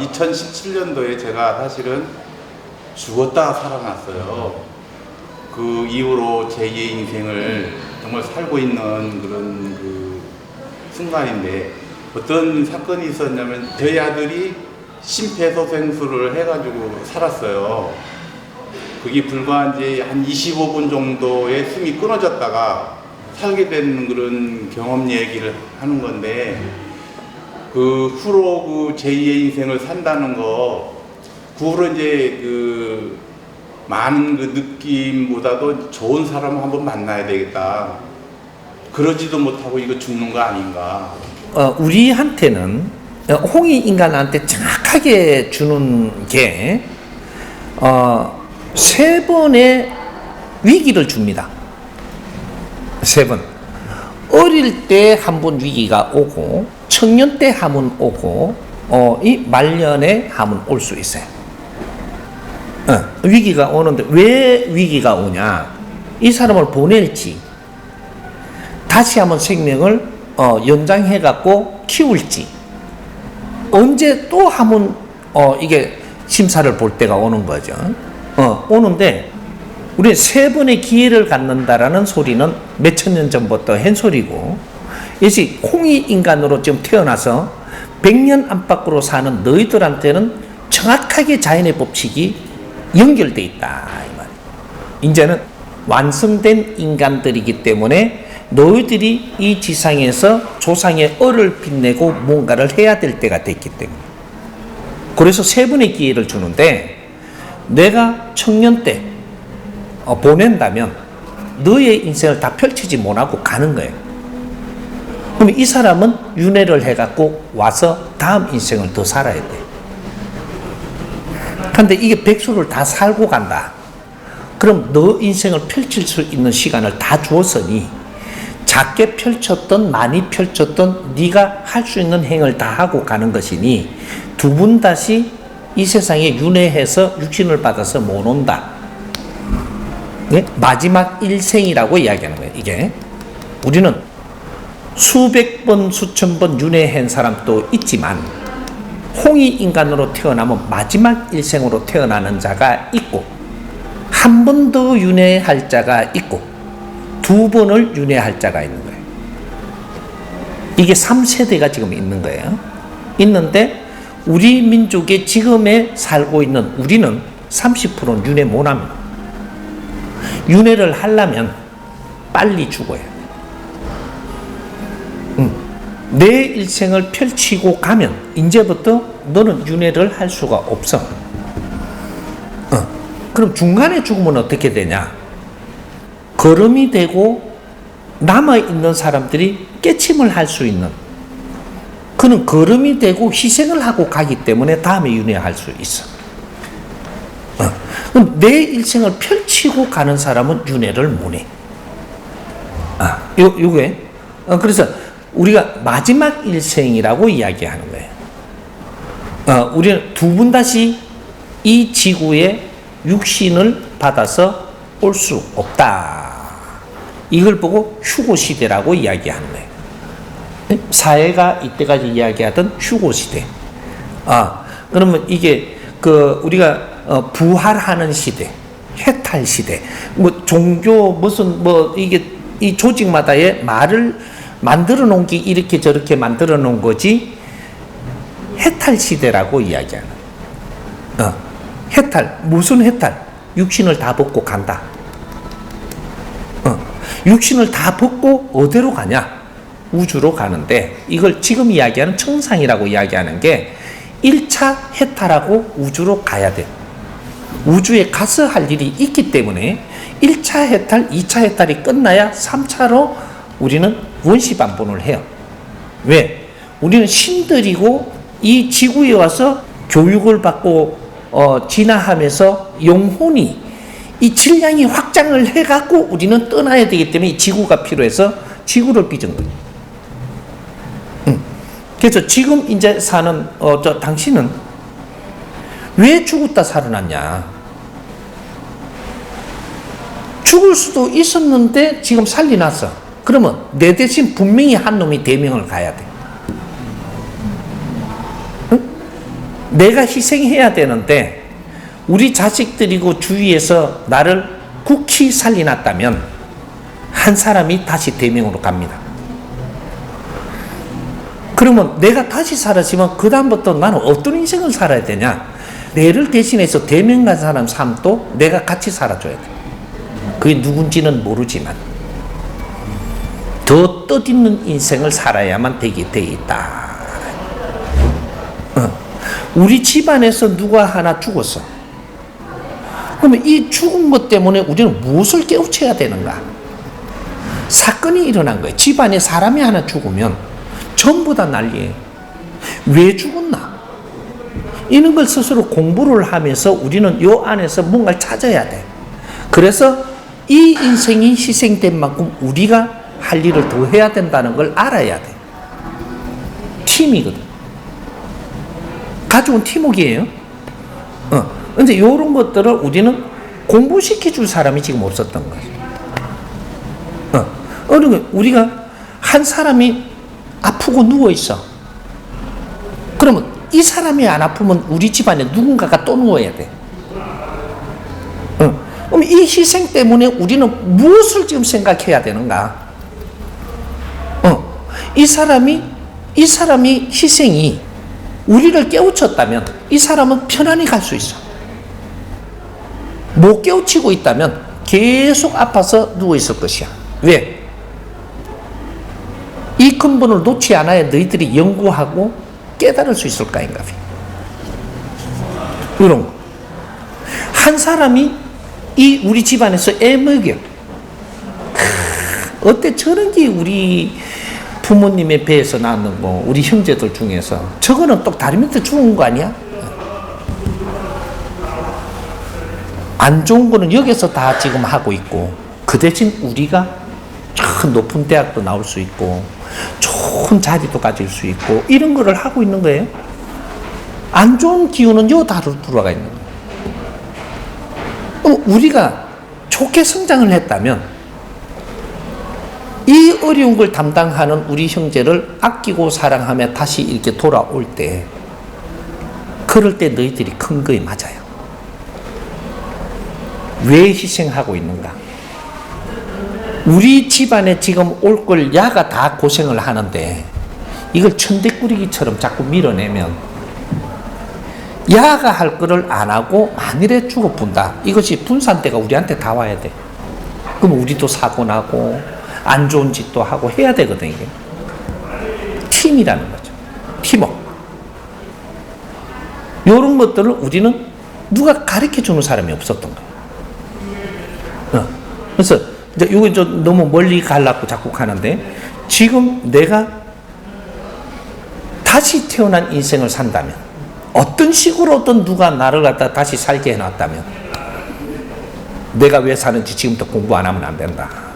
2017년도에 제가 사실은 죽었다가 살아났어요. 그 이후로 제2의 인생을 정말 살고 있는 그런 그 순간인데, 어떤 사건이 있었냐면 저희 아들이 심폐소생술을 해가지고 살았어요. 그게 불과 이제 한 25분 정도의 숨이 끊어졌다가 살게 된 그런 경험 얘기를 하는 건데, 그 후로 그 제2의 인생을 산다는 거, 그 후로 이제 그 많은 그 느낌보다도 좋은 사람을 한번 만나야 되겠다. 그러지도 못하고 이거 죽는 거 아닌가. 우리한테는 홍익인간한테 정확하게 주는 게 3번의 위기를 줍니다. 3번. 어릴 때 한 번 위기가 오고, 청년 때 한 번 오고, 이 말년에 한 번 올 수 있어요. 위기가 오는데 왜 위기가 오냐? 이 사람을 보낼지, 다시 한번 생명을 연장해 갖고 키울지, 언제 또 한번 이게 심사를 볼 때가 오는 거죠. 오는데 우리 3번의 기회를 갖는다라는 소리는 몇천 년 전부터 한 소리고, 이것이 홍익인간으로 지금 태어나서 100년 안팎으로 사는 너희들한테는 정확하게 자연의 법칙이 연결되어 있다 이 말이에요. 이제는 완성된 인간들이기 때문에 너희들이 이 지상에서 조상의 얼을 빛내고 뭔가를 해야 될 때가 됐기 때문에, 그래서 3번의 기회를 주는데, 내가 청년 때 보낸다면 너의 인생을 다 펼치지 못하고 가는 거예요. 그럼 이 사람은 윤회를 해갖고 와서 다음 인생을 더 살아야 돼. 근데 이게 백수를 다 살고 간다. 그럼 너 인생을 펼칠 수 있는 시간을 다 주었으니, 작게 펼쳤던 많이 펼쳤던 네가 할 수 있는 행을 다 하고 가는 것이니, 두 분 다시 이 세상에 윤회해서 육신을 받아서 못 온다. 네? 마지막 일생이라고 이야기하는 거예요. 이게 우리는 수백 번 수천 번 윤회한 사람도 있지만, 홍익인간으로 태어나면 마지막 일생으로 태어나는 자가 있고, 한 번 더 윤회할 자가 있고, 2번을 윤회할 자가 있는 거예요. 이게 3세대가 지금 있는 거예요. 있는데 우리 민족의 지금에 살고 있는 우리는 30%는 윤회 못합니다. 윤회를 하려면 빨리 죽어야 돼. 내 일생을 펼치고 가면 이제부터 너는 윤회를 할 수가 없어. 그럼 중간에 죽으면 어떻게 되냐? 거름이 되고 남아있는 사람들이 깨침을 할 수 있는, 그는 거름이 되고 희생을 하고 가기 때문에 다음에 윤회할 수 있어. 그럼 내 일생을 펼치고 가는 사람은 윤회를 못해. 요게 그래서 우리가 마지막 일생이라고 이야기하는 거예요. 우리는 2분 다시 이 지구에 육신을 받아서 올 수 없다. 이걸 보고 휴고시대라고 이야기하는 거예요. 사회가 이때까지 이야기하던 휴고시대. 그러면 이게 우리가 부활하는 시대, 해탈시대, 종교 무슨 이게 이 조직마다의 말을 만들어 놓은 게 이렇게 저렇게 만들어 놓은 거지, 해탈시대라고 이야기하는 거예요. 해탈, 무슨 해탈? 육신을 다 벗고 간다. 육신을 다 벗고 어디로 가냐? 우주로 가는데, 이걸 지금 이야기하는 청상이라고 이야기하는 게 1차 해탈하고 우주로 가야 돼. 우주에 가서 할 일이 있기 때문에 1차 해탈, 2차 해탈이 끝나야 3차로 우리는 원시반본을 해요. 왜? 우리는 신들이고 이 지구에 와서 교육을 받고 진화하면서 영혼이 이 질량이 확장을 해갖고 우리는 떠나야 되기 때문에 이 지구가 필요해서 지구를 빚은 거예요. 그래서 지금 이제 사는 당신은 왜 죽었다 살아났냐? 죽을 수도 있었는데 지금 살려놨어. 그러면 내 대신 분명히 한 놈이 대명을 가야 돼. 응? 내가 희생해야 되는데 우리 자식들이고 주위에서 나를 굳이 살려놨다면 한 사람이 다시 대명으로 갑니다. 그러면 내가 다시 살았지만 그 다음부터 나는 어떤 인생을 살아야 되냐? 내를 대신해서 대명 간 사람 삶도 내가 같이 살아줘야 돼. 그게 누군지는 모르지만 더 뜻있는 인생을 살아야만 되게 돼 있다. 우리 집안에서 누가 하나 죽었어. 그러면 이 죽은 것 때문에 우리는 무엇을 깨우쳐야 되는가? 사건이 일어난 거예요. 집안에 사람이 하나 죽으면 전부 다 난리예요. 왜 죽었나? 이런 걸 스스로 공부를 하면서 우리는 요 안에서 뭔가를 찾아야 돼. 그래서 이 인생이 희생된 만큼 우리가 할 일을 더 해야 된다는 걸 알아야 돼. 팀이거든. 가족은 팀워크예요. 근데 이런 것들을 우리는 공부시켜 줄 사람이 지금 없었던 거죠. 그러니까 우리가 한 사람이 아프고 누워 있어. 그러면 이 사람이 안 아프면 우리 집안에 누군가가 또 누워야 돼. 그럼 이 희생 때문에 우리는 무엇을 지금 생각해야 되는가? 이 사람이 희생이 우리를 깨우쳤다면 이 사람은 편안히 갈 수 있어. 못 깨우치고 있다면 계속 아파서 누워 있을 것이야. 왜? 이 근본을 놓지 않아야 너희들이 연구하고 깨달을 수 있을 까인가? 이런 거. 한 사람이 이 우리 집안에서 애 먹여. 어때 저런 게 우리 부모님의 배에서 낳는 거, 우리 형제들 중에서 저거는 또 다리 밑에 죽은 거 아니야? 안 좋은 거는 여기서 다 지금 하고 있고 그 대신 우리가 참 높은 대학도 나올 수 있고 좋은 자리도 가질 수 있고 이런 거를 하고 있는 거예요. 안 좋은 기운은 요 다로 들어가 있는 거예요. 우리가 좋게 성장을 했다면 이 어려운 걸 담당하는 우리 형제를 아끼고 사랑하며 다시 이렇게 돌아올 때 그럴 때 너희들이 큰 거에 맞아요. 왜 희생하고 있는가? 우리 집안에 지금 올 걸 야가 다 고생을 하는데 이걸 천대꾸리기처럼 자꾸 밀어내면 야가 할 거를 안 하고 만일에 죽어본다. 이것이 분산대가 우리한테 다 와야 돼. 그럼 우리도 사고 나고 안 좋은 짓도 하고 해야 되거든. 이게 팀이라는 거죠. 팀워크. 이런 것들을 우리는 누가 가르쳐 주는 사람이 없었던 거예요. 그래서 이제 이거 좀 너무 멀리 가려고 자꾸 가는데 지금 내가 다시 태어난 인생을 산다면 어떤 식으로든 누가 나를 갖다 다시 살게 해놨다면 내가 왜 사는지 지금부터 공부 안 하면 안 된다.